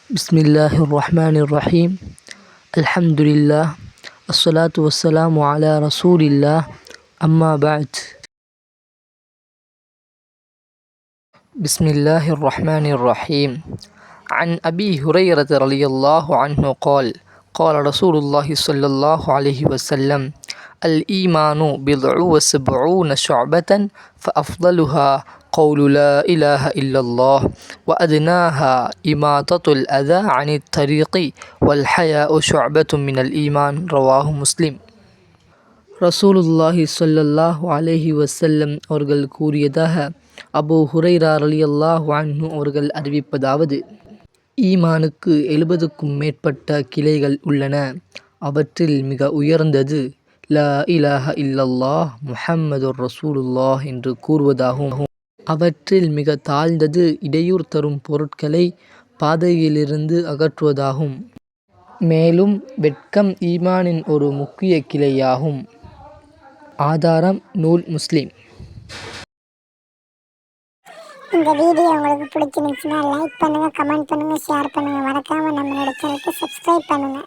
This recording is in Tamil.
بسم الله الرحمن الرحيم. الحمد لله الصلاة والسلام على رسول الله أما بعد. بسم الله الرحمن الرحيم. عن أبي هريرة رضي الله عنه قال قال رسول الله صلى الله عليه وسلم الإيمان بضع وسبعون شعبة فأفضلها قول لا إله إلا الله وأدناها إماطة الأذى عن الطريق والحياء شعبة من الإيمان رواه مسلم. ரசூலுல்லாஹி ஸல்லல்லாஹு அலைஹி வஸல்லம் அவர்கள் கூறியதாக அபூ ஹுரைரா ரலியல்லாஹு அன்ஹு அவர்கள் அறிவிப்பதாவது, ஈமானுக்கு 70க்கும் மேற்பட்ட கிளைகள் உள்ளன. அவற்றில் மிக உயர்ந்தது லா இலாஹ இல்லல்லாஹ் முஹம்மதுர் ரசூலுல்லாஹ் என்று கூறுவதாகும். அவற்றில் மிக தாழ்ந்தது இடையூறு தரும் பொருட்களை பாதையிலிருந்து அகற்றுவதாகும். மேலும் வெட்கம் ஈமானின் ஒரு முக்கிய கிளையாகும். ஆதாரம் நூல் முஸ்லிம். இந்த வீடியோ உங்களுக்கு பிடிச்சிருந்துச்சுன்னா லைக் பண்ணுங்க, கமெண்ட் பண்ணுங்க, ஷேர் பண்ணுங்க. மறக்காம நம்மளோட சேனலுக்கு சப்ஸ்கிரைப் பண்ணுங்க.